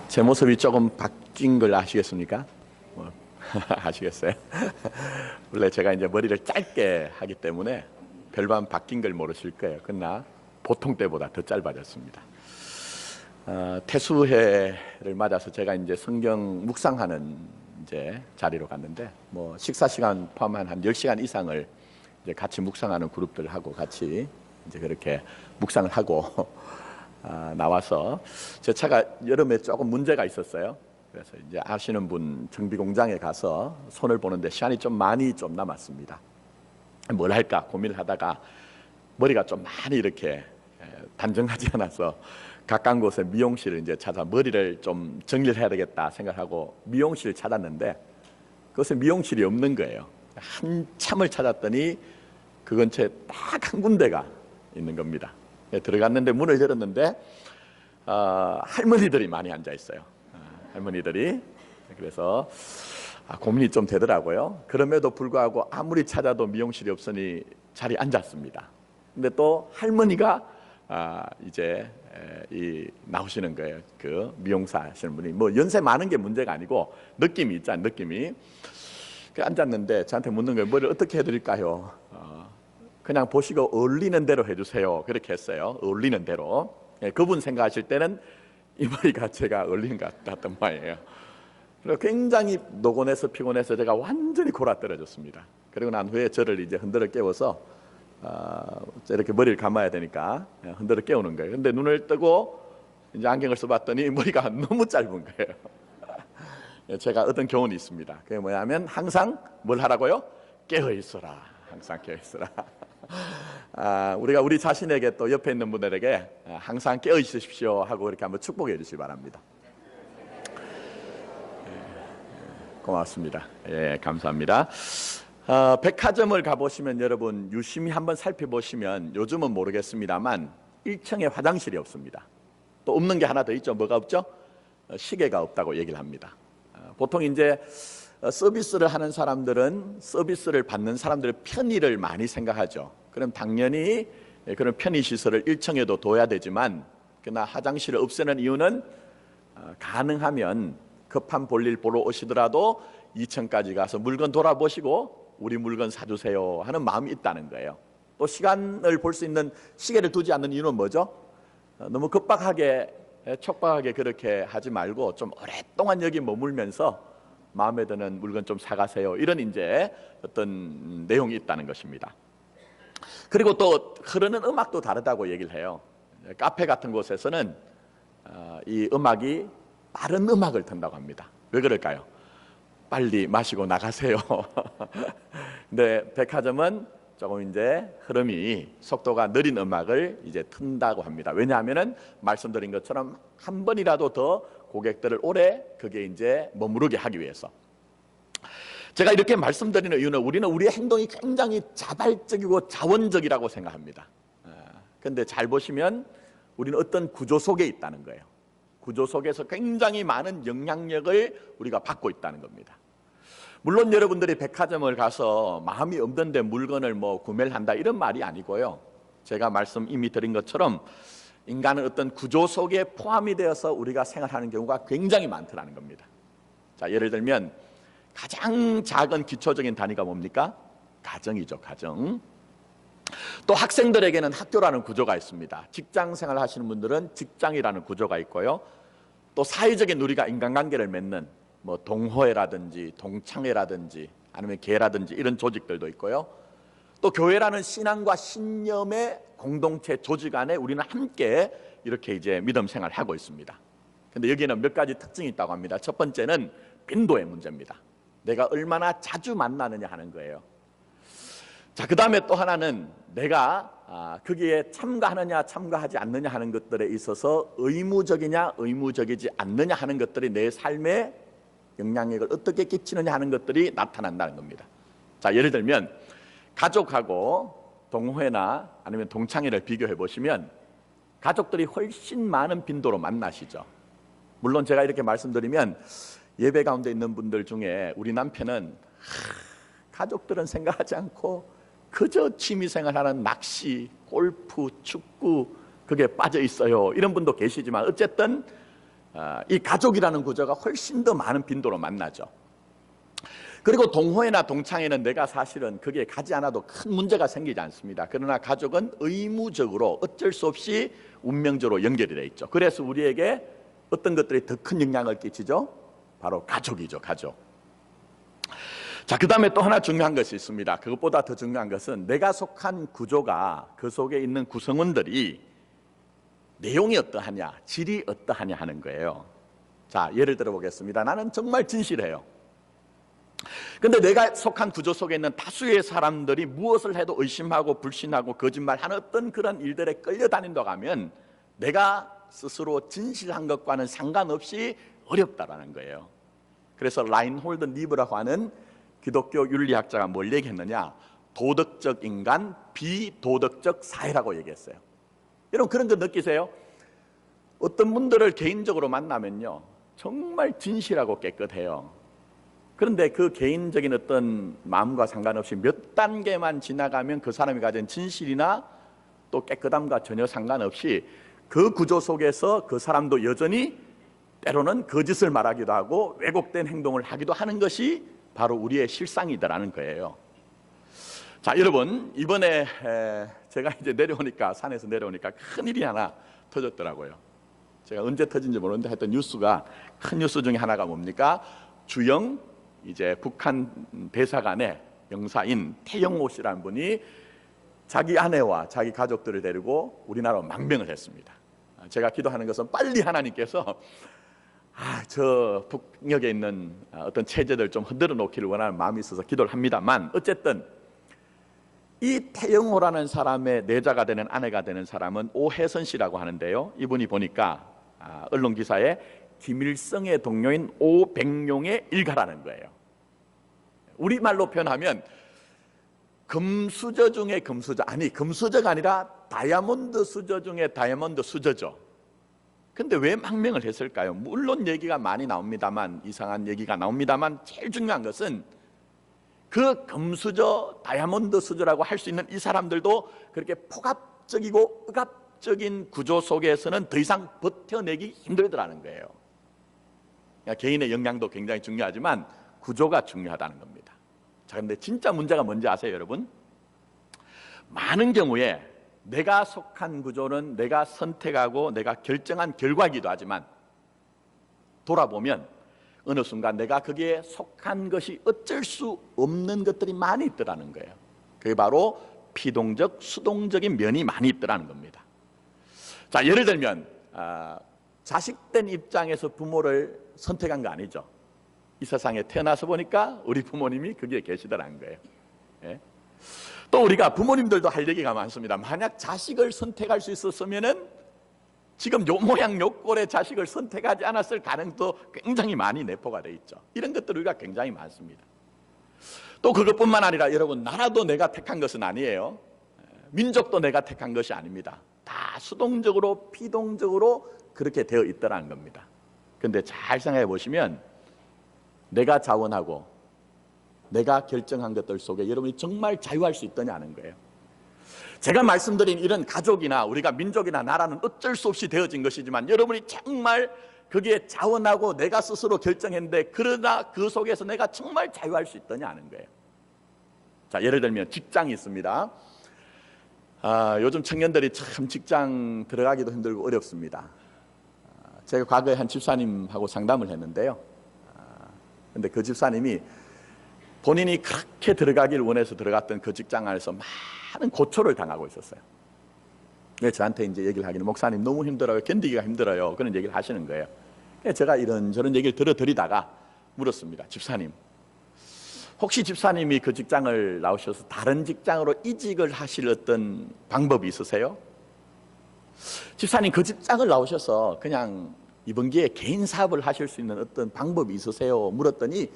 제 모습이 조금 바뀐 걸 아시겠습니까? 아시겠어요? 원래 제가 이제 머리를 짧게 하기 때문에 별반 바뀐 걸 모르실 거예요. 그러나 보통 때보다 더 짧아졌습니다. 태수해를 맞아서 제가 이제 성경 묵상하는 이제 자리로 갔는데, 뭐 식사 시간 포함한 한 10시간 이상을 이제 같이 묵상하는 그룹들하고 같이 이제 그렇게 묵상을 하고 나와서, 제 차가 여름에 조금 문제가 있었어요. 그래서 이제 아시는 분 정비 공장에 가서 손을 보는데 시간이 좀 많이 남았습니다. 뭘 할까 고민을 하다가 머리가 좀 많이 이렇게 단정하지 않아서 가까운 곳에 미용실을 이제 찾아 머리를 좀 정리를 해야 되겠다 생각하고 미용실을 찾았는데, 그것에 미용실이 없는 거예요. 한참을 찾았더니 그 근처에 딱 한 군데가 있는 겁니다. 들어갔는데 문을 열었는데 할머니들이 많이 앉아 있어요. 할머니들이. 그래서 고민이 좀 되더라고요. 그럼에도 불구하고 아무리 찾아도 미용실이 없으니 자리에 앉았습니다. 근데 또 할머니가 이제 나오시는 거예요. 그 미용사 하시는 분이. 뭐 연세 많은 게 문제가 아니고 느낌이 있잖아요. 느낌이. 앉았는데 저한테 묻는 거예요. 머리를 어떻게 해드릴까요? 그냥 보시고 어울리는 대로 해주세요. 그렇게 했어요. 어울리는 대로. 그분 생각하실 때는 이 머리가 제가 어울리는 것 같단 말이에요. 그리고 굉장히 노곤해서 피곤해서 제가 완전히 골아떨어졌습니다. 그리고 난 후에 저를 이제 흔들어 깨워서 이렇게 머리를 감아야 되니까 흔들어 깨우는 거예요. 근데 눈을 뜨고 이제 안경을 써봤더니 머리가 너무 짧은 거예요. 제가 얻은 교훈이 있습니다. 그게 뭐냐면 항상 뭘 하라고요? 깨어 있어라. 항상 깨어 있어라. 우리가 우리 자신에게 또 옆에 있는 분들에게 항상 깨어 있으십시오 하고 이렇게 한번 축복해 주시기 바랍니다. 고맙습니다. 예, 감사합니다. 백화점을 가보시면 여러분 유심히 한번 살펴보시면 요즘은 모르겠습니다만 1층에 화장실이 없습니다. 또 없는 게 하나 더 있죠. 뭐가 없죠? 시계가 없다고 얘기를 합니다. 보통 이제 서비스를 하는 사람들은 서비스를 받는 사람들의 편의를 많이 생각하죠. 그럼 당연히 그런 편의시설을 1층에도 둬야 되지만, 그러나 화장실을 없애는 이유는 가능하면 급한 볼일 보러 오시더라도 2층까지 가서 물건 돌아보시고 우리 물건 사주세요 하는 마음이 있다는 거예요. 또 시간을 볼 수 있는 시계를 두지 않는 이유는 뭐죠? 너무 급박하게 촉박하게 그렇게 하지 말고 좀 오랫동안 여기 머물면서 마음에 드는 물건 좀 사가세요, 이런 이제 어떤 내용이 있다는 것입니다. 그리고 또 흐르는 음악도 다르다고 얘기를 해요. 카페 같은 곳에서는 이 음악이 빠른 음악을 튼다고 합니다. 왜 그럴까요? 빨리 마시고 나가세요. 근데 백화점은 조금 이제 흐름이 속도가 느린 음악을 이제 튼다고 합니다. 왜냐하면은 말씀드린 것처럼 한 번이라도 더 고객들을 오래 그게 이제 머무르게 하기 위해서. 제가 이렇게 말씀드리는 이유는 우리는 우리의 행동이 굉장히 자발적이고 자원적이라고 생각합니다. 그런데 잘 보시면 우리는 어떤 구조 속에 있다는 거예요. 구조 속에서 굉장히 많은 영향력을 우리가 받고 있다는 겁니다. 물론 여러분들이 백화점을 가서 마음이 없는데 물건을 뭐 구매를 한다 이런 말이 아니고요. 제가 말씀 이미 드린 것처럼 인간은 어떤 구조 속에 포함이 되어서 우리가 생활하는 경우가 굉장히 많다는 겁니다. 자, 예를 들면 가장 작은 기초적인 단위가 뭡니까? 가정이죠, 가정. 또 학생들에게는 학교라는 구조가 있습니다. 직장 생활 하시는 분들은 직장이라는 구조가 있고요. 또 사회적인 우리가 인간관계를 맺는 뭐 동호회라든지 동창회라든지 아니면 계라든지 이런 조직들도 있고요. 또 교회라는 신앙과 신념의 공동체 조직 안에 우리는 함께 이렇게 이제 믿음 생활을 하고 있습니다. 근데 여기에는 몇 가지 특징이 있다고 합니다. 첫 번째는 빈도의 문제입니다. 내가 얼마나 자주 만나느냐 하는 거예요. 자, 그 다음에 또 하나는 내가 거기에 참가하느냐 참가하지 않느냐 하는 것들에 있어서 의무적이냐 의무적이지 않느냐 하는 것들이 내 삶에 영향력을 어떻게 끼치느냐 하는 것들이 나타난다는 겁니다. 자, 예를 들면 가족하고 동호회나 아니면 동창회를 비교해 보시면 가족들이 훨씬 많은 빈도로 만나시죠. 물론 제가 이렇게 말씀드리면 예배 가운데 있는 분들 중에 우리 남편은 가족들은 생각하지 않고 그저 취미생활하는 낚시, 골프, 축구 그게 빠져 있어요, 이런 분도 계시지만 어쨌든 이 가족이라는 구조가 훨씬 더 많은 빈도로 만나죠. 그리고 동호회나 동창회는 내가 사실은 거기에 가지 않아도 큰 문제가 생기지 않습니다. 그러나 가족은 의무적으로 어쩔 수 없이 운명적으로 연결이 되어 있죠. 그래서 우리에게 어떤 것들이 더 큰 영향을 끼치죠? 바로 가족이죠, 가족. 자, 그 다음에 또 하나 중요한 것이 있습니다. 그것보다 더 중요한 것은 내가 속한 구조가 그 속에 있는 구성원들이 내용이 어떠하냐, 질이 어떠하냐 하는 거예요. 자, 예를 들어 보겠습니다. 나는 정말 진실해요. 근데 내가 속한 구조 속에 있는 다수의 사람들이 무엇을 해도 의심하고 불신하고 거짓말하는 어떤 그런 일들에 끌려다닌다고 하면 내가 스스로 진실한 것과는 상관없이 어렵다라는 거예요. 그래서 라인홀드 니브라고 하는 기독교 윤리학자가 뭘 얘기했느냐, 도덕적 인간, 비도덕적 사회라고 얘기했어요. 여러분 그런 거 느끼세요? 어떤 분들을 개인적으로 만나면요 정말 진실하고 깨끗해요. 그런데 그 개인적인 어떤 마음과 상관없이 몇 단계만 지나가면 그 사람이 가진 진실이나 또 깨끗함과 전혀 상관없이 그 구조 속에서 그 사람도 여전히 때로는 거짓을 말하기도 하고 왜곡된 행동을 하기도 하는 것이 바로 우리의 실상이다라는 거예요. 자, 여러분 이번에 제가 이제 내려오니까, 산에서 내려오니까 큰일이 하나 터졌더라고요. 제가 언제 터진지 모르는데 하여튼 뉴스가, 큰 뉴스 중에 하나가 뭡니까? 주영 이제 북한 대사관의 영사인 태영호 씨라는 분이 자기 아내와 자기 가족들을 데리고 우리나라로 망명을 했습니다. 제가 기도하는 것은 빨리 하나님께서 저 북녘에 있는 어떤 체제들 좀 흔들어 놓기를 원하는 마음이 있어서 기도를 합니다만, 어쨌든 이 태영호라는 사람의 내자가 되는, 아내가 되는 사람은 오혜선 씨라고 하는데요, 이분이 보니까 언론 기사에 김일성의 동료인 오백룡의 일가라는 거예요. 우리말로 표현하면 금수저 중에 금수저, 아니 금수저가 아니라 다이아몬드 수저 중에 다이아몬드 수저죠. 근데 왜 망명을 했을까요? 물론 얘기가 많이 나옵니다만, 이상한 얘기가 나옵니다만, 제일 중요한 것은 그 금수저, 다이아몬드 수저라고 할 수 있는 이 사람들도 그렇게 폭압적이고 억압적인 구조 속에서는 더 이상 버텨내기 힘들더라는 거예요. 그러니까 개인의 역량도 굉장히 중요하지만 구조가 중요하다는 겁니다. 자, 그런데 진짜 문제가 뭔지 아세요, 여러분? 많은 경우에 내가 속한 구조는 내가 선택하고 내가 결정한 결과이기도 하지만 돌아보면 어느 순간 내가 거기에 속한 것이 어쩔 수 없는 것들이 많이 있더라는 거예요. 그게 바로 피동적, 수동적인 면이 많이 있더라는 겁니다. 자, 예를 들면 자식된 입장에서 부모를 선택한 거 아니죠. 이 세상에 태어나서 보니까 우리 부모님이 거기에 계시더라는 거예요. 예? 또 우리가 부모님들도 할 얘기가 많습니다. 만약 자식을 선택할 수 있었으면은 지금 요 모양 요 꼴의 자식을 선택하지 않았을 가능성도 굉장히 많이 내포가 돼 있죠. 이런 것들 우리가 굉장히 많습니다. 또 그것뿐만 아니라 여러분, 나라도 내가 택한 것은 아니에요. 민족도 내가 택한 것이 아닙니다. 다 수동적으로, 피동적으로 그렇게 되어 있더라는 겁니다. 그런데 잘 생각해 보시면 내가 자원하고 내가 결정한 것들 속에 여러분이 정말 자유할 수 있더냐는 거예요. 제가 말씀드린 이런 가족이나 우리가 민족이나 나라는 어쩔 수 없이 되어진 것이지만 여러분이 정말 거기에 자원하고 내가 스스로 결정했는데, 그러나 그 속에서 내가 정말 자유할 수 있더냐는 거예요. 자, 예를 들면 직장이 있습니다. 요즘 청년들이 참 직장 들어가기도 힘들고 어렵습니다. 제가 과거에 한 집사님하고 상담을 했는데요. 근데 그 집사님이 본인이 그렇게 들어가길 원해서 들어갔던 그 직장 안에서 많은 고초를 당하고 있었어요. 그래서 저한테 이제 얘기를 하기는, 목사님 너무 힘들어요, 견디기가 힘들어요, 그런 얘기를 하시는 거예요. 그래서 제가 이런저런 얘기를 들어드리다가 물었습니다. 집사님, 혹시 집사님이 그 직장을 나오셔서 다른 직장으로 이직을 하실 어떤 방법이 있으세요? 집사님, 그 직장을 나오셔서 그냥 이번 기회에 개인 사업을 하실 수 있는 어떤 방법이 있으세요? 물었더니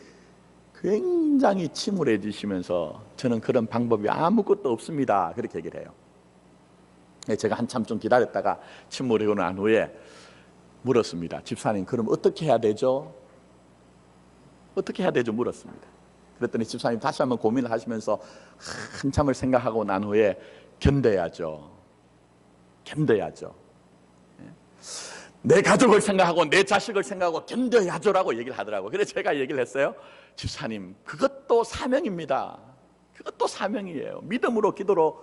굉장히 침울해지시면서 저는 그런 방법이 아무것도 없습니다, 그렇게 얘기를 해요. 제가 한참 좀 기다렸다가 침울해오고 난 후에 물었습니다. 집사님, 그럼 어떻게 해야 되죠? 어떻게 해야 되죠? 물었습니다. 그랬더니 집사님 다시 한번 고민을 하시면서 한참을 생각하고 난 후에 견뎌야죠. 내 가족을 생각하고 내 자식을 생각하고 견뎌야죠라고 얘기를 하더라고요. 그래서 제가 얘기를 했어요. 집사님, 그것도 사명입니다. 그것도 사명이에요. 믿음으로 기도로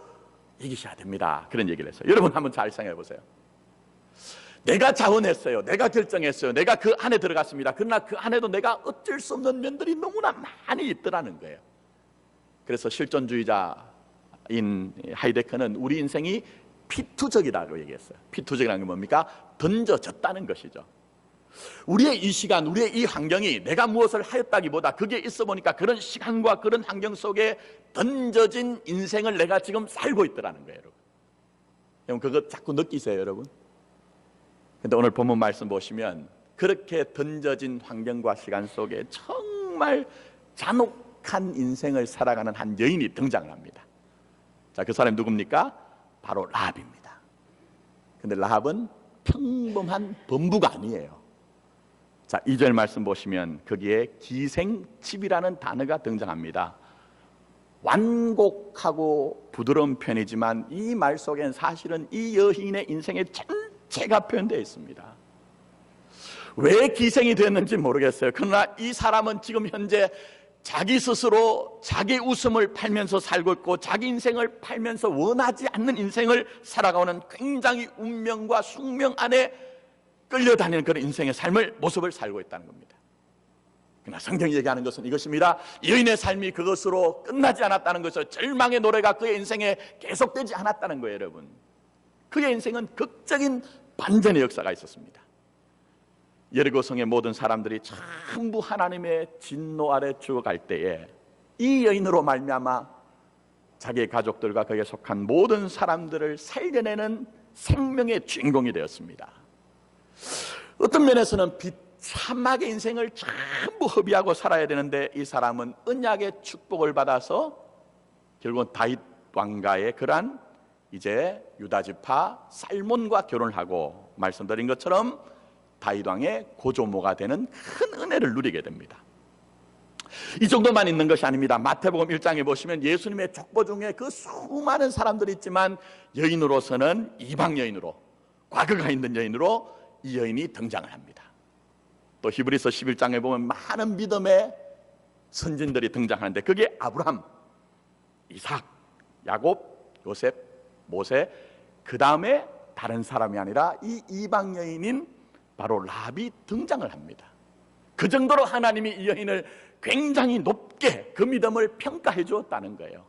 이기셔야 됩니다. 그런 얘기를 했어요. 여러분 한번 잘 생각해 보세요. 내가 자원했어요. 내가 결정했어요. 내가 그 안에 들어갔습니다. 그러나 그 안에도 내가 어쩔 수 없는 면들이 너무나 많이 있더라는 거예요. 그래서 실존주의자인 하이데커는 우리 인생이 피투적이라고 얘기했어요. 피투적이라는 게 뭡니까? 던져졌다는 것이죠. 우리의 이 시간, 우리의 이 환경이 내가 무엇을 하였다기보다 그게 있어 보니까 그런 시간과 그런 환경 속에 던져진 인생을 내가 지금 살고 있더라는 거예요. 여러분 그거 자꾸 느끼세요, 여러분? 근데 오늘 본문 말씀 보시면 그렇게 던져진 환경과 시간 속에 정말 잔혹한 인생을 살아가는 한 여인이 등장을 합니다. 자, 그 사람이 누굽니까? 바로 라합입니다. 근데 라합은 평범한 범부가 아니에요. 자, 2절 말씀 보시면 거기에 기생집이라는 단어가 등장합니다. 완곡하고 부드러운 편이지만 이 말 속엔 사실은 이 여인의 인생의 전체가 표현되어 있습니다. 왜 기생이 되었는지 모르겠어요. 그러나 이 사람은 지금 현재 자기 스스로 자기 웃음을 팔면서 살고 있고 자기 인생을 팔면서 원하지 않는 인생을 살아가는 굉장히 운명과 숙명 안에 끌려다니는 그런 인생의 삶을 모습을 살고 있다는 겁니다. 그러나 성경이 얘기하는 것은 이것입니다. 여인의 삶이 그것으로 끝나지 않았다는 것을, 절망의 노래가 그의 인생에 계속되지 않았다는 거예요. 여러분, 그의 인생은 극적인 반전의 역사가 있었습니다. 여리고성의 모든 사람들이 전부 하나님의 진노 아래 죽어갈 때에 이 여인으로 말미암아 자기의 가족들과 거기에 속한 모든 사람들을 살려내는 생명의 주인공이 되었습니다. 어떤 면에서는 비참하게 인생을 전부 허비하고 살아야 되는데 이 사람은 언약의 축복을 받아서 결국은 다윗 왕가의 그러한 이제 유다 지파 살몬과 결혼을 하고 말씀드린 것처럼 다윗 왕의 고조모가 되는 큰 은혜를 누리게 됩니다. 이 정도만 있는 것이 아닙니다. 마태복음 1장에 보시면 예수님의 족보 중에 그 수많은 사람들이 있지만 여인으로서는 이방 여인으로, 과거가 있는 여인으로 이 여인이 등장을 합니다. 또 히브리서 11장에 보면 많은 믿음의 선진들이 등장하는데 그게 아브라함, 이삭, 야곱, 요셉, 모세, 그 다음에 다른 사람이 아니라 이 이방 여인인 바로 라합이 등장을 합니다. 그 정도로 하나님이 이 여인을 굉장히 높게 그 믿음을 평가해 주었다는 거예요.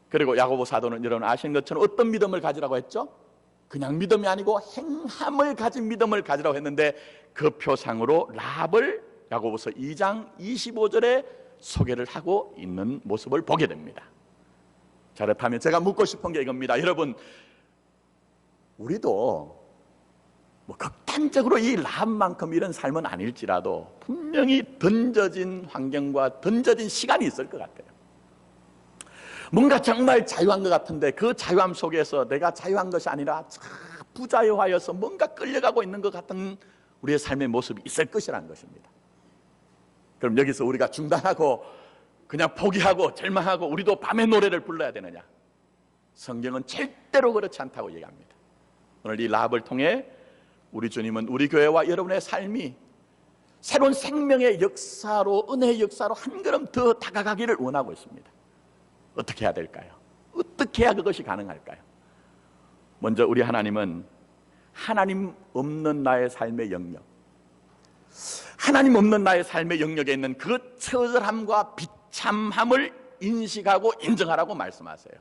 그리고 야고보 사도는 여러분 아시는 것처럼 어떤 믿음을 가지라고 했죠? 그냥 믿음이 아니고 행함을 가진 믿음을 가지라고 했는데 그 표상으로 라합을 야고보서 2장 25절에 소개를 하고 있는 모습을 보게 됩니다. 자, 그렇다면 제가 묻고 싶은 게 이겁니다. 여러분, 우리도 뭐 극단적으로 이 라합만큼 이런 삶은 아닐지라도 분명히 던져진 환경과 던져진 시간이 있을 것 같아요. 뭔가 정말 자유한 것 같은데 그 자유함 속에서 내가 자유한 것이 아니라 부자유하여서 뭔가 끌려가고 있는 것 같은 우리의 삶의 모습이 있을 것이라는 것입니다. 그럼 여기서 우리가 중단하고 그냥 포기하고 절망하고 우리도 밤의 노래를 불러야 되느냐? 성경은 절대로 그렇지 않다고 얘기합니다. 오늘 이 라합을 통해 우리 주님은 우리 교회와 여러분의 삶이 새로운 생명의 역사로, 은혜의 역사로 한 걸음 더 다가가기를 원하고 있습니다. 어떻게 해야 될까요? 어떻게 해야 그것이 가능할까요? 먼저 우리 하나님은 하나님 없는 나의 삶의 영역, 하나님 없는 나의 삶의 영역에 있는 그 처절함과 비참함을 인식하고 인정하라고 말씀하세요.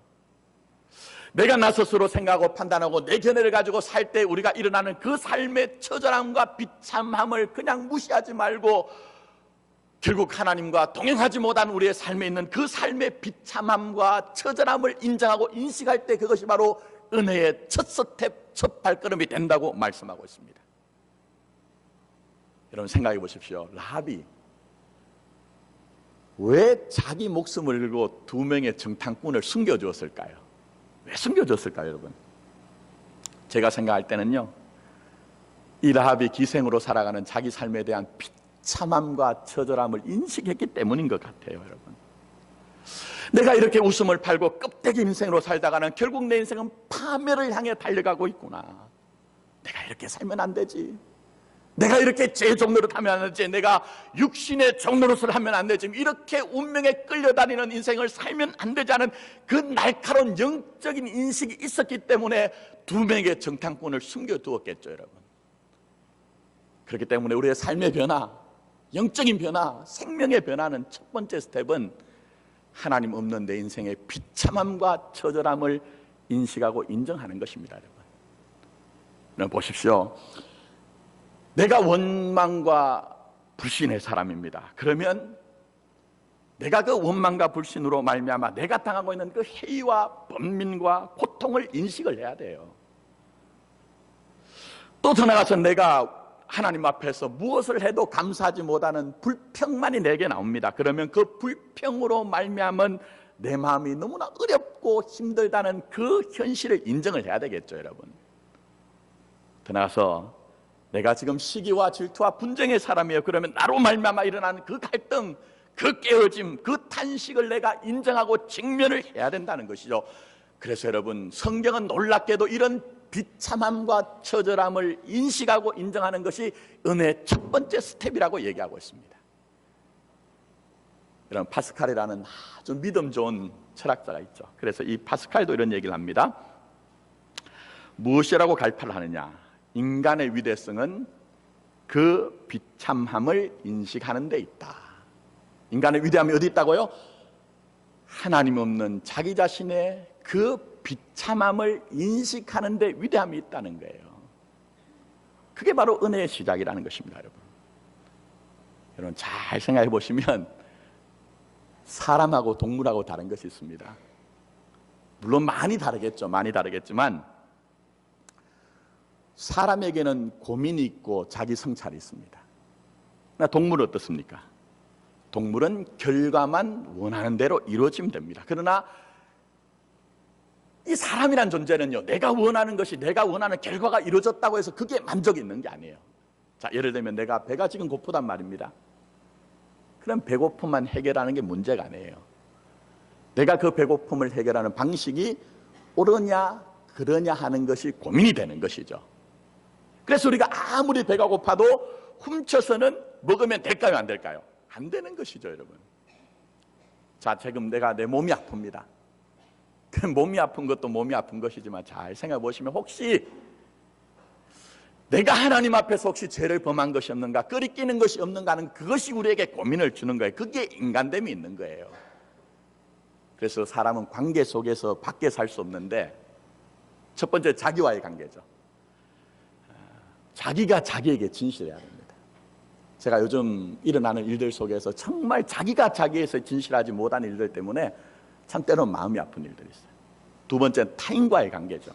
내가 나 스스로 생각하고 판단하고 내 견해를 가지고 살 때 우리가 일어나는 그 삶의 처절함과 비참함을 그냥 무시하지 말고 결국 하나님과 동행하지 못한 우리의 삶에 있는 그 삶의 비참함과 처절함을 인정하고 인식할 때 그것이 바로 은혜의 첫 스텝, 첫 발걸음이 된다고 말씀하고 있습니다. 여러분 생각해 보십시오. 라합이 왜 자기 목숨을 걸고 2명의 정탐꾼을 숨겨주었을까요? 왜 숨겨줬을까요, 여러분? 제가 생각할 때는요, 이 라합이 기생으로 살아가는 자기 삶에 대한 비참함과 처절함을 인식했기 때문인 것 같아요, 여러분. 내가 이렇게 웃음을 팔고 껍데기 인생으로 살다가는 결국 내 인생은 파멸을 향해 달려가고 있구나. 내가 이렇게 살면 안 되지, 내가 이렇게 제 종노릇 하면 안 되지, 내가 육신의 종노릇을 하면 안 되지, 이렇게 운명에 끌려다니는 인생을 살면 안 되지 하는 그 날카로운 영적인 인식이 있었기 때문에 두 명의 정탐꾼을 숨겨두었겠죠, 여러분. 그렇기 때문에 우리의 삶의 변화, 영적인 변화, 생명의 변화는 첫 번째 스텝은 하나님 없는 내 인생의 비참함과 처절함을 인식하고 인정하는 것입니다, 여러분. 보십시오. 내가 원망과 불신의 사람입니다. 그러면 내가 그 원망과 불신으로 말미암아 내가 당하고 있는 그 해이와 번민과 고통을 인식을 해야 돼요. 또 더 나아가서 내가 하나님 앞에서 무엇을 해도 감사하지 못하는 불평만이 내게 나옵니다. 그러면 그 불평으로 말미암은 내 마음이 너무나 어렵고 힘들다는 그 현실을 인정을 해야 되겠죠, 여러분. 더 나아가서 내가 지금 시기와 질투와 분쟁의 사람이에요. 그러면 나로 말미암아 일어나는 그 갈등, 그 깨어짐, 그 탄식을 내가 인정하고 직면을 해야 된다는 것이죠. 그래서 여러분, 성경은 놀랍게도 이런 비참함과 처절함을 인식하고 인정하는 것이 은혜의 첫 번째 스텝이라고 얘기하고 있습니다. 여러분, 파스칼이라는 아주 믿음 좋은 철학자가 있죠. 그래서 이 파스칼도 이런 얘기를 합니다. 무엇이라고 갈파를 하느냐? 인간의 위대성은 그 비참함을 인식하는 데 있다. 인간의 위대함이 어디 있다고요? 하나님 없는 자기 자신의 그 비참함을 인식하는 데 위대함이 있다는 거예요. 그게 바로 은혜의 시작이라는 것입니다, 여러분. 여러분, 잘 생각해 보시면 사람하고 동물하고 다른 것이 있습니다. 물론 많이 다르겠죠. 많이 다르겠지만 사람에게는 고민이 있고 자기 성찰이 있습니다. 그러나 동물은 어떻습니까? 동물은 결과만 원하는 대로 이루어지면 됩니다. 그러나 이 사람이란 존재는요, 내가 원하는 것이, 내가 원하는 결과가 이루어졌다고 해서 그게 만족이 있는 게 아니에요. 자, 예를 들면 내가 배가 지금 고프단 말입니다. 그럼 배고픔만 해결하는 게 문제가 아니에요. 내가 그 배고픔을 해결하는 방식이 옳으냐 그러냐 하는 것이 고민이 되는 것이죠. 그래서 우리가 아무리 배가 고파도 훔쳐서는 먹으면 될까요, 안 될까요? 안 되는 것이죠, 여러분. 자, 지금 내가 내 몸이 아픕니다. 그 몸이 아픈 것도 몸이 아픈 것이지만 잘 생각해 보시면 혹시 내가 하나님 앞에서 혹시 죄를 범한 것이 없는가, 끄리끼는 것이 없는가 하는 그것이 우리에게 고민을 주는 거예요. 그게 인간됨이 있는 거예요. 그래서 사람은 관계 속에서 밖에 살 수 없는데 첫 번째 자기와의 관계죠. 자기가 자기에게 진실해야 됩니다. 제가 요즘 일어나는 일들 속에서 정말 자기가 자기에서 진실하지 못한 일들 때문에 참 때로는 마음이 아픈 일들이 있어요. 두 번째는 타인과의 관계죠.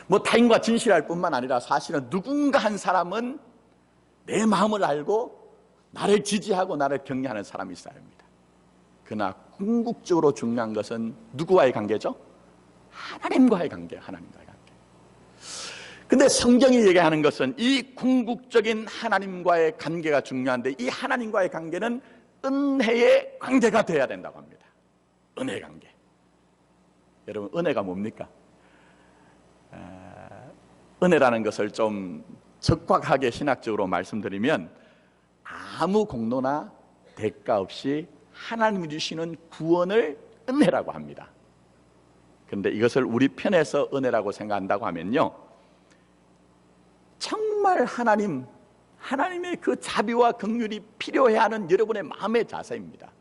뭐 타인과 진실할 뿐만 아니라 사실은 누군가 한 사람은 내 마음을 알고 나를 지지하고 나를 격려하는 사람이 있어야 합니다. 그러나 궁극적으로 중요한 것은 누구와의 관계죠? 하나님과의 관계예요. 하나님과의 관계. 근데 성경이 얘기하는 것은 이 궁극적인 하나님과의 관계가 중요한데 이 하나님과의 관계는 은혜의 관계가 되어야 된다고 합니다. 은혜의 관계. 여러분, 은혜가 뭡니까? 은혜라는 것을 좀 적확하게 신학적으로 말씀드리면 아무 공로나 대가 없이 하나님이 주시는 구원을 은혜라고 합니다. 그런데 이것을 우리 편에서 은혜라고 생각한다고 하면요, 정말 하나님의 그 자비와 긍휼이 필요해야 하는 여러분의 마음의 자세입니다.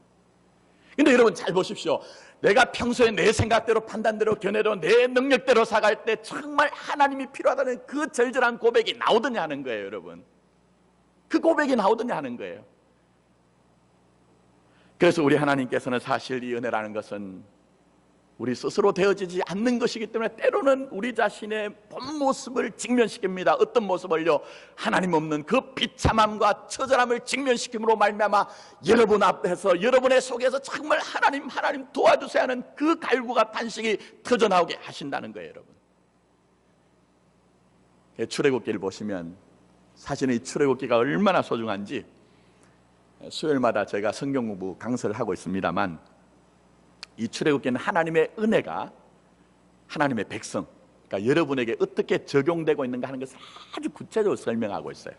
근데 여러분 잘 보십시오. 내가 평소에 내 생각대로 판단대로 견해로 내 능력대로 살아갈 때 정말 하나님이 필요하다는 그 절절한 고백이 나오더냐 하는 거예요, 여러분. 그 고백이 나오더냐 하는 거예요. 그래서 우리 하나님께서는 사실 이 은혜라는 것은 우리 스스로 되어지지 않는 것이기 때문에 때로는 우리 자신의 본 모습을 직면시킵니다. 어떤 모습을요? 하나님 없는 그 비참함과 처절함을 직면시킴으로 말미암아 여러분 앞에서 여러분의 속에서 정말 하나님 도와주세요 하는 그 갈구가 탄식이 터져나오게 하신다는 거예요, 여러분. 출애굽기를 보시면 사실은 이 출애굽기가 얼마나 소중한지 수요일마다 제가 성경 공부 강설을 하고 있습니다만 이 출애굽기는 하나님의 은혜가 하나님의 백성, 그러니까 여러분에게 어떻게 적용되고 있는가 하는 것을 아주 구체적으로 설명하고 있어요.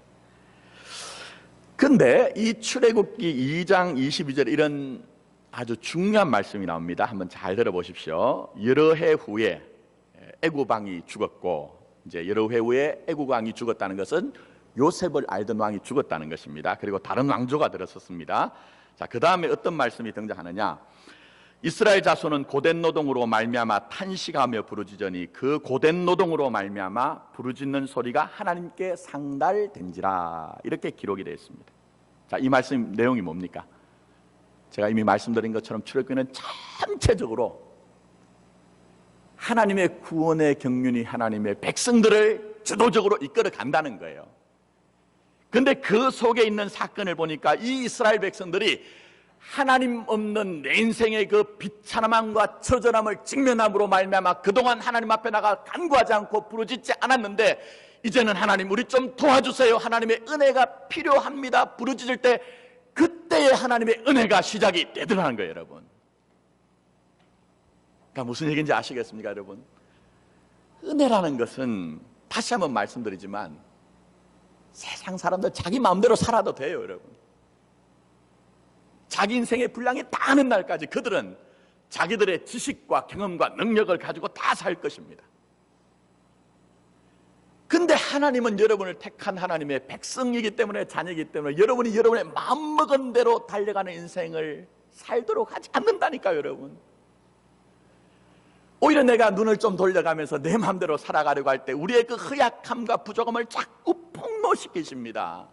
근데 이 출애굽기 2장 22절 이런 아주 중요한 말씀이 나옵니다. 한번 잘 들어보십시오. 여러 해 후에 애굽 왕이 죽었고, 이제 여러 해 후에 애굽 왕이 죽었다는 것은 요셉을 알던 왕이 죽었다는 것입니다. 그리고 다른 왕조가 들었었습니다. 자, 그 다음에 어떤 말씀이 등장하느냐? 이스라엘 자손은 고된 노동으로 말미암아 탄식하며 부르짖으니 그 고된 노동으로 말미암아 부르짖는 소리가 하나님께 상달된지라, 이렇게 기록이 되어 있습니다. 자, 이 말씀 내용이 뭡니까? 제가 이미 말씀드린 것처럼 출애굽기는 전체적으로 하나님의 구원의 경륜이 하나님의 백성들을 주도적으로 이끌어 간다는 거예요. 근데 그 속에 있는 사건을 보니까 이 이스라엘 백성들이 하나님 없는 내 인생의 그 비참함과 처절함을 직면함으로 말미암아 그동안 하나님 앞에 나가 간구하지 않고 부르짖지 않았는데, 이제는 하나님 우리 좀 도와주세요, 하나님의 은혜가 필요합니다 부르짖을 때, 그때의 하나님의 은혜가 시작이 되더라는 거예요, 여러분. 그러니까 무슨 얘기인지 아시겠습니까, 여러분? 은혜라는 것은 다시 한번 말씀드리지만 세상 사람들 자기 마음대로 살아도 돼요, 여러분. 자기 인생의 분량이 다 하는 날까지 그들은 자기들의 지식과 경험과 능력을 가지고 다 살 것입니다. 근데 하나님은 여러분을 택한 하나님의 백성이기 때문에, 자녀이기 때문에 여러분이 여러분의 마음먹은 대로 달려가는 인생을 살도록 하지 않는다니까요, 여러분. 오히려 내가 눈을 좀 돌려가면서 내 마음대로 살아가려고 할 때 우리의 그 허약함과 부족함을 자꾸 폭로시키십니다.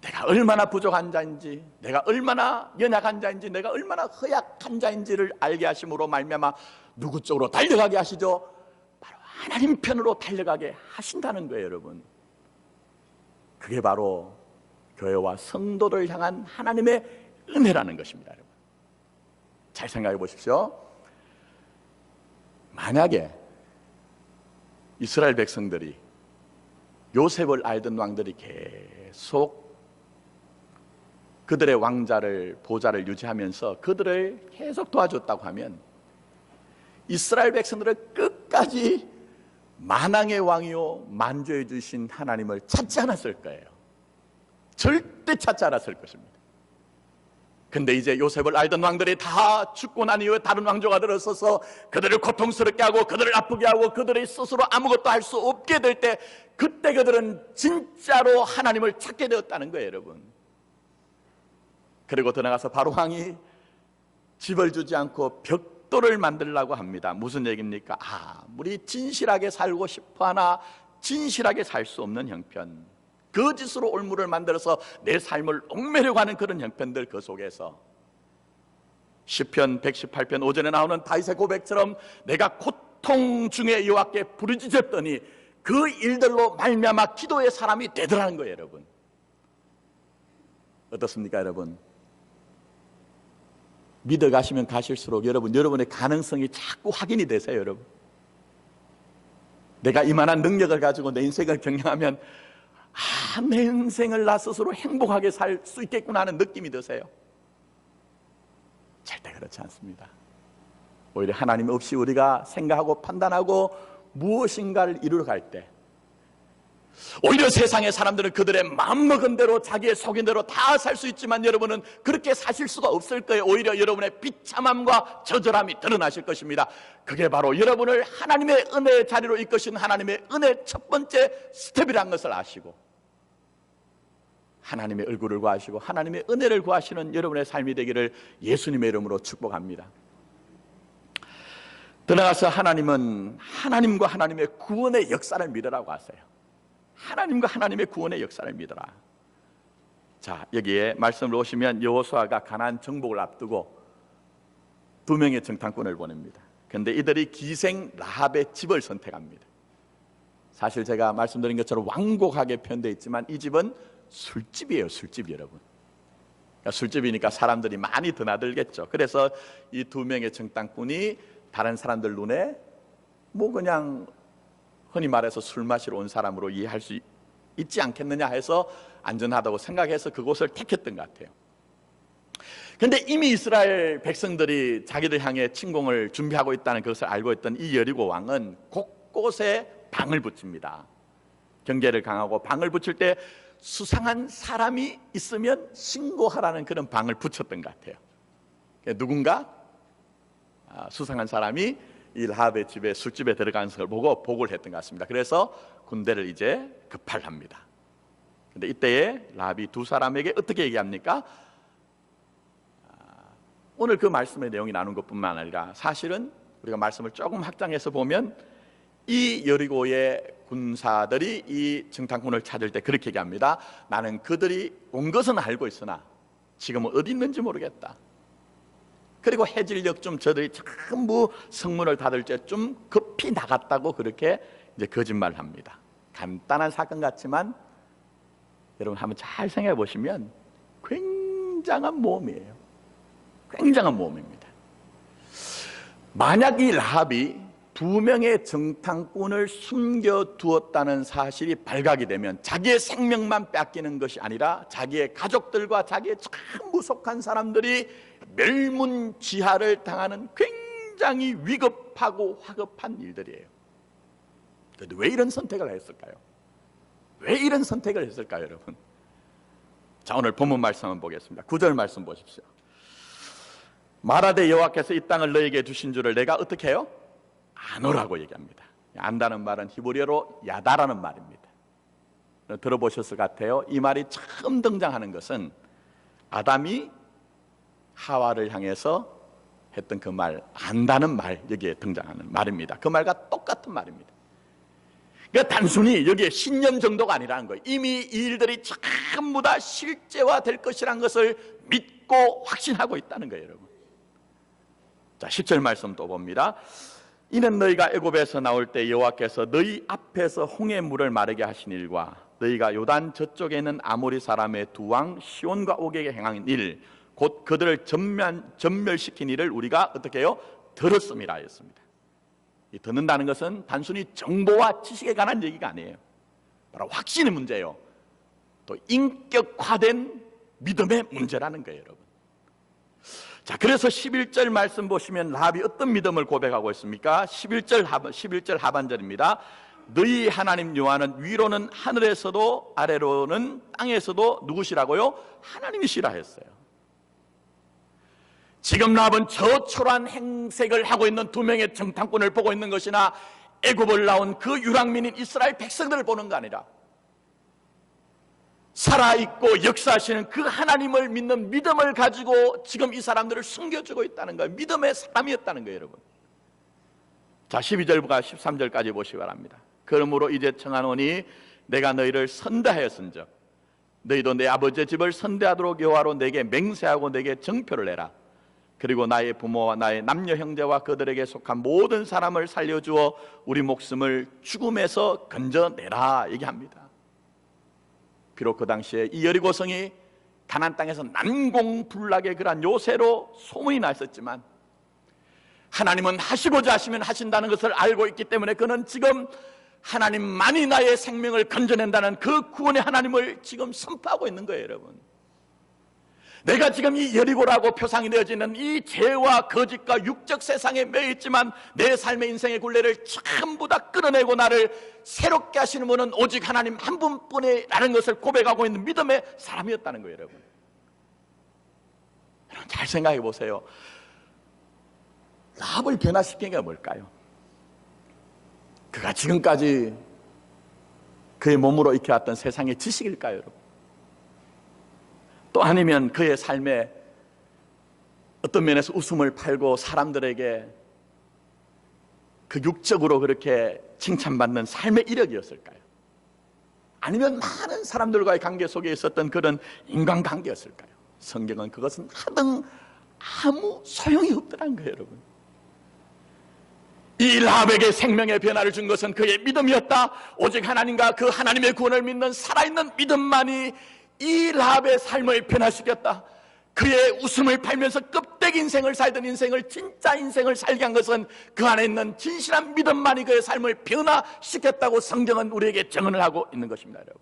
내가 얼마나 부족한 자인지, 내가 얼마나 연약한 자인지, 내가 얼마나 허약한 자인지를 알게 하심으로 말미암아 누구 쪽으로 달려가게 하시죠? 바로 하나님 편으로 달려가게 하신다는 거예요, 여러분. 그게 바로 교회와 성도를 향한 하나님의 은혜라는 것입니다, 여러분. 잘 생각해 보십시오. 만약에 이스라엘 백성들이 요셉을 알던 왕들이 계속 그들의 왕자를, 보좌를 유지하면서 그들을 계속 도와줬다고 하면 이스라엘 백성들은 끝까지 만왕의 왕이요 만주해 주신 하나님을 찾지 않았을 거예요. 절대 찾지 않았을 것입니다. 근데 이제 요셉을 알던 왕들이 다 죽고 난 이후에 다른 왕조가 들어서서 그들을 고통스럽게 하고 그들을 아프게 하고 그들이 스스로 아무것도 할 수 없게 될 때, 그때 그들은 진짜로 하나님을 찾게 되었다는 거예요, 여러분. 그리고 더 나가서 바로 왕이 집을 주지 않고 벽돌을 만들려고 합니다. 무슨 얘기입니까? 우리 진실하게 살고 싶어하나 진실하게 살 수 없는 형편, 거짓으로 올무를 만들어서 내 삶을 얽매려고 하는 그런 형편들, 그 속에서 시편 118편 5절에 나오는 다윗의 고백처럼 내가 고통 중에 여호와께 부르짖었더니 그 일들로 말미암아 기도의 사람이 되더라는 거예요, 여러분. 어떻습니까, 여러분? 믿어가시면 가실수록 여러분의 가능성이 자꾸 확인이 되세요, 여러분. 내가 이만한 능력을 가지고 내 인생을 경영하면 내 인생을 나 스스로 행복하게 살 수 있겠구나 하는 느낌이 드세요? 절대 그렇지 않습니다. 오히려 하나님 없이 우리가 생각하고 판단하고 무엇인가를 이루러 갈 때, 오히려 세상의 사람들은 그들의 마음먹은 대로 자기의 속인 대로 다 살 수 있지만 여러분은 그렇게 사실 수가 없을 거예요. 오히려 여러분의 비참함과 저절함이 드러나실 것입니다. 그게 바로 여러분을 하나님의 은혜의 자리로 이끄신 하나님의 은혜의 첫 번째 스텝이라는 것을 아시고 하나님의 얼굴을 구하시고 하나님의 은혜를 구하시는 여러분의 삶이 되기를 예수님의 이름으로 축복합니다. 더 나아가서 하나님은 하나님과 하나님의 구원의 역사를 믿으라고 하세요. 하나님과 하나님의 구원의 역사를 믿어라. 자, 여기에 말씀을 오시면 여호수아가 가나안 정복을 앞두고 2명의 정탐꾼을 보냅니다. 그런데 이들이 기생 라합의 집을 선택합니다. 사실 제가 말씀드린 것처럼 완곡하게 표현되어 있지만 이 집은 술집이에요, 술집, 여러분. 그러니까 술집이니까 사람들이 많이 드나들겠죠. 그래서 이 2명의 정탐꾼이 다른 사람들 눈에 그냥 흔히 말해서 술 마시러 온 사람으로 이해할 수 있지 않겠느냐 해서 안전하다고 생각해서 그곳을 택했던 것 같아요. 근데 이미 이스라엘 백성들이 자기들 향해 침공을 준비하고 있다는 것을 알고 있던 이 여리고 왕은 곳곳에 방을 붙입니다. 경계를 강하고 방을 붙일 때 수상한 사람이 있으면 신고하라는 그런 방을 붙였던 것 같아요. 누군가 수상한 사람이 이 라합의 집에 술집에 들어가는 것을 보고 보고를 했던 것 같습니다. 그래서 군대를 이제 급발합니다. 근데 이때에 라합이 두 사람에게 어떻게 얘기합니까? 오늘 그 말씀의 내용이 나눈 것뿐만 아니라 사실은 우리가 말씀을 조금 확장해서 보면 이 여리고의 군사들이 이 정탐꾼을 찾을 때 그렇게 얘기합니다. 나는 그들이 온 것은 알고 있으나 지금은 어디 있는지 모르겠다. 그리고 해질녘 저들이 전부 성문을 닫을 때쯤 급히 나갔다고 그렇게 이제 거짓말을 합니다. 간단한 사건 같지만 여러분 한번 잘 생각해 보시면 굉장한 모험이에요. 굉장한 모험입니다. 만약 이 라합이 두 명의 정탐꾼을 숨겨두었다는 사실이 발각이 되면 자기의 생명만 뺏기는 것이 아니라 자기의 가족들과 자기의 전부 속한 사람들이 멸문지하를 당하는 굉장히 위급하고 화급한 일들이에요. 그런데 왜 이런 선택을 했을까요? 왜 이런 선택을 했을까요, 여러분? 자, 오늘 본문 말씀 한번 보겠습니다. 9절 말씀 보십시오. 말하되 여호와께서 이 땅을 너에게 주신 줄을 내가 어떻게 해요? 아노라고 얘기합니다. 안다는 말은 히브리어로 야다라는 말입니다. 들어보셨을 것 같아요. 이 말이 처음 등장하는 것은 아담이 하와를 향해서 했던 그 말, 안다는 말, 여기에 등장하는 말입니다. 그 말과 똑같은 말입니다. 그러니까 단순히 여기에 신념 정도가 아니라는 거예요. 이미 이 일들이 전부 다 실제화될 것이라는 것을 믿고 확신하고 있다는 거예요, 여러분. 자, 10절 말씀 또 봅니다. 이는 너희가 애굽에서 나올 때 여호와께서 너희 앞에서 홍해 물을 마르게 하신 일과 너희가 요단 저쪽에 있는 아모리 사람의 두 왕 시온과 옥에게 행한 일, 곧 그들을 전멸시킨 일을 우리가 어떻게 해요? 들었음이라 했습니다. 이 듣는다는 것은 단순히 정보와 지식에 관한 얘기가 아니에요. 바로 확신의 문제예요. 또 인격화된 믿음의 문제라는 거예요, 여러분. 자, 그래서 11절 말씀 보시면 라합이 어떤 믿음을 고백하고 있습니까? 11절 하반절입니다. 너희 하나님 여호와는 위로는 하늘에서도 아래로는 땅에서도 누구시라고요? 하나님이시라 했어요. 지금 라합은 저초란 행색을 하고 있는 두 명의 정탐꾼을 보고 있는 것이나 애굽을 나온 그 유랑민인 이스라엘 백성들을 보는 거 아니라 살아있고 역사하시는 그 하나님을 믿는 믿음을 가지고 지금 이 사람들을 숨겨주고 있다는 거예요. 믿음의 사람이었다는 거예요, 여러분. 자, 12절과 13절까지 보시기 바랍니다. 그러므로 이제 청하노니 내가 너희를 선대하였은즉 너희도 내 아버지의 집을 선대하도록 여호와로 내게 맹세하고 내게 정표를 내라. 그리고 나의 부모와 나의 남녀 형제와 그들에게 속한 모든 사람을 살려주어 우리 목숨을 죽음에서 건져내라 얘기합니다. 비록 그 당시에 이 여리고성이 가나안 땅에서 난공불락의 그러한 요새로 소문이 났었지만 하나님은 하시고자 하시면 하신다는 것을 알고 있기 때문에 그는 지금 하나님만이 나의 생명을 건져낸다는 그 구원의 하나님을 지금 선포하고 있는 거예요, 여러분. 내가 지금 이 여리고라고 표상이 되어지는 이 죄와 거짓과 육적 세상에 매여있지만 내 삶의 인생의 굴레를 전부 다 끌어내고 나를 새롭게 하시는 분은 오직 하나님 한 분뿐이라는 것을 고백하고 있는 믿음의 사람이었다는 거예요, 여러분. 여러분 잘 생각해 보세요. 라합을 변화시킨 게 뭘까요? 그가 지금까지 그의 몸으로 익혀왔던 세상의 지식일까요, 여러분? 또 아니면 그의 삶에 어떤 면에서 웃음을 팔고 사람들에게 그 육적으로 그렇게 칭찬받는 삶의 이력이었을까요? 아니면 많은 사람들과의 관계 속에 있었던 그런 인간관계였을까요? 성경은 그것은 하등 아무 소용이 없더란 거예요, 여러분. 이 라합에게 생명의 변화를 준 것은 그의 믿음이었다. 오직 하나님과 그 하나님의 구원을 믿는 살아있는 믿음만이 이 라합의 삶을 변화시켰다. 그의 웃음을 팔면서 껍데기 인생을 살던 인생을 진짜 인생을 살게 한 것은 그 안에 있는 진실한 믿음만이 그의 삶을 변화시켰다고 성경은 우리에게 증언을 하고 있는 것입니다, 여러분.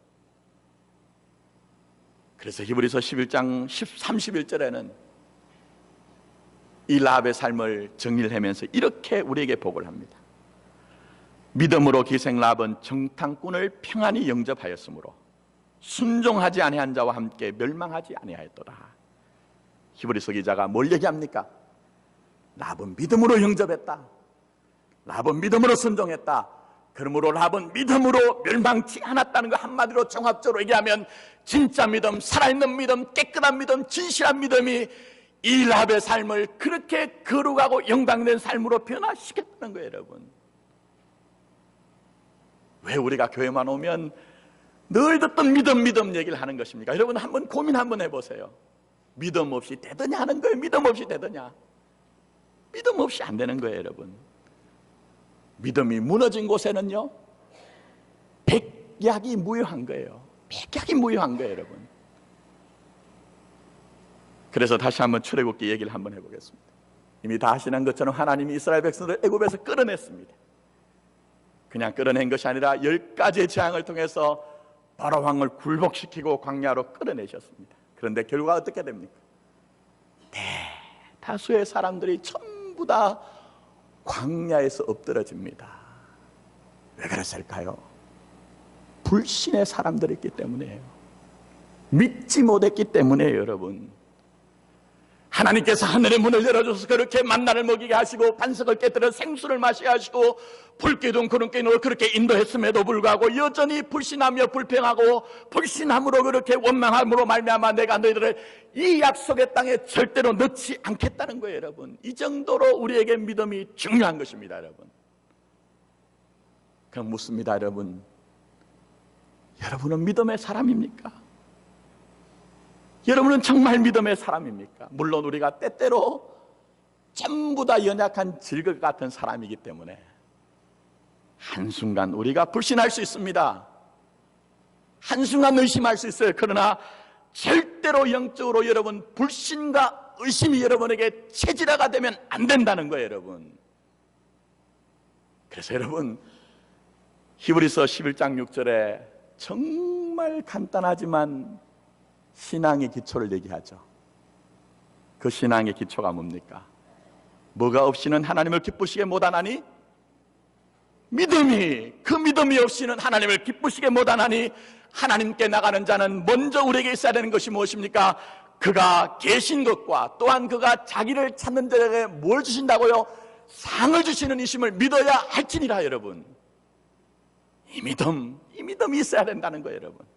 그래서 히브리서 11장 31절에는 이 라합의 삶을 정리를 하면서 이렇게 우리에게 보고를 합니다. 믿음으로 기생 라합은 정탐꾼을 평안히 영접하였으므로 순종하지 아니한 자와 함께 멸망하지 아니하였도다. 히브리서 기자가 뭘 얘기합니까? 라합은 믿음으로 영접했다. 라합은 믿음으로 순종했다. 그러므로 라합은 믿음으로 멸망치 않았다는 거. 한마디로 종합적으로 얘기하면 진짜 믿음, 살아있는 믿음, 깨끗한 믿음, 진실한 믿음이 이 라합의 삶을 그렇게 거룩하고 영광된 삶으로 변화시켰다는 거예요, 여러분. 왜 우리가 교회만 오면 늘 듣던 믿음 얘기를 하는 것입니까? 여러분 한번 고민 한번 해보세요. 믿음 없이 되더냐 하는 거예요. 믿음 없이 되더냐? 믿음 없이 안 되는 거예요, 여러분. 믿음이 무너진 곳에는요, 백약이 무효한 거예요. 백약이 무효한 거예요, 여러분. 그래서 다시 한번 출애굽기 얘기를 한번 해보겠습니다. 이미 다 아시는 것처럼 하나님이 이스라엘 백성들을 애굽에서 끌어냈습니다. 그냥 끌어낸 것이 아니라 10가지의 재앙을 통해서 바로 왕을 굴복시키고 광야로 끌어내셨습니다. 그런데 결과가 어떻게 됩니까? 대다수의 사람들이 전부 다 광야에서 엎드러집니다. 왜 그랬을까요? 불신의 사람들이 있기 때문이에요. 믿지 못했기 때문이에요, 여러분. 하나님께서 하늘의 문을 열어줘서 그렇게 만나를 먹이게 하시고 반석을 깨뜨려 생수를 마시게 하시고 불기둥 구름기둥으로 그렇게 인도했음에도 불구하고 여전히 불신하며 불평하고 불신함으로 그렇게 원망함으로 말미암아 내가 너희들을 이 약속의 땅에 절대로 넣지 않겠다는 거예요, 여러분. 이 정도로 우리에게 믿음이 중요한 것입니다, 여러분. 그럼 묻습니다, 여러분. 여러분은 믿음의 사람입니까? 여러분은 정말 믿음의 사람입니까? 물론 우리가 때때로 전부 다 연약한 질것 같은 사람이기 때문에 한순간 우리가 불신할 수 있습니다. 한순간 의심할 수 있어요. 그러나 절대로 영적으로 여러분 불신과 의심이 여러분에게 체질화가 되면 안 된다는 거예요, 여러분. 그래서 여러분 히브리서 11장 6절에 정말 간단하지만 신앙의 기초를 얘기하죠. 그 신앙의 기초가 뭡니까? 뭐가 없이는 하나님을 기쁘시게 못하나니? 믿음이, 그 믿음이 없이는 하나님을 기쁘시게 못하나니 하나님께 나가는 자는 먼저 우리에게 있어야 되는 것이 무엇입니까? 그가 계신 것과 또한 그가 자기를 찾는 자에게 뭘 주신다고요? 상을 주시는 이심을 믿어야 할지니라. 여러분, 이 믿음이 있어야 된다는 거예요, 여러분.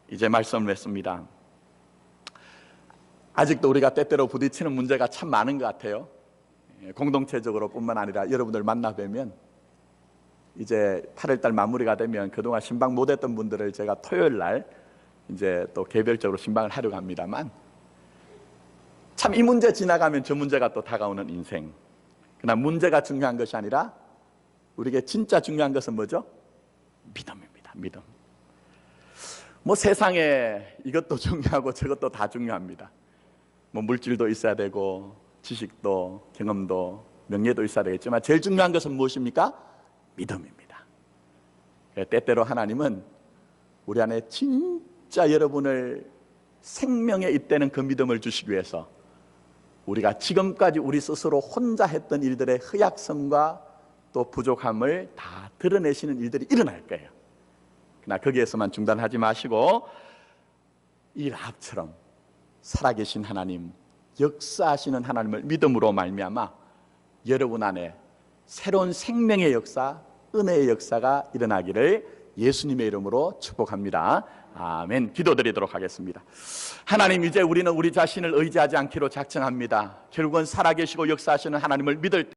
이제 말씀을 했습니다. 아직도 우리가 때때로 부딪히는 문제가 참 많은 것 같아요. 공동체적으로 뿐만 아니라 여러분들 만나뵈면 이제 8월달 마무리가 되면 그동안 신방 못했던 분들을 제가 토요일 날 이제 또 개별적으로 신방을 하려고 합니다만 참 이 문제 지나가면 저 문제가 또 다가오는 인생. 그러나 문제가 중요한 것이 아니라 우리에게 진짜 중요한 것은 뭐죠? 믿음입니다. 믿음. 뭐 세상에 이것도 중요하고 저것도 다 중요합니다. 뭐 물질도 있어야 되고 지식도 경험도 명예도 있어야 되겠지만 제일 중요한 것은 무엇입니까? 믿음입니다. 때때로 하나님은 우리 안에 진짜 여러분을 생명에 잇대는 그 믿음을 주시기 위해서 우리가 지금까지 우리 스스로 혼자 했던 일들의 허약성과 또 부족함을 다 드러내시는 일들이 일어날 거예요. 그러나 거기에서만 중단하지 마시고 이 라합처럼 살아계신 하나님, 역사하시는 하나님을 믿음으로 말미암아 여러분 안에 새로운 생명의 역사, 은혜의 역사가 일어나기를 예수님의 이름으로 축복합니다. 아멘. 기도드리도록 하겠습니다. 하나님, 이제 우리는 우리 자신을 의지하지 않기로 작정합니다. 결국은 살아계시고 역사하시는 하나님을 믿을 때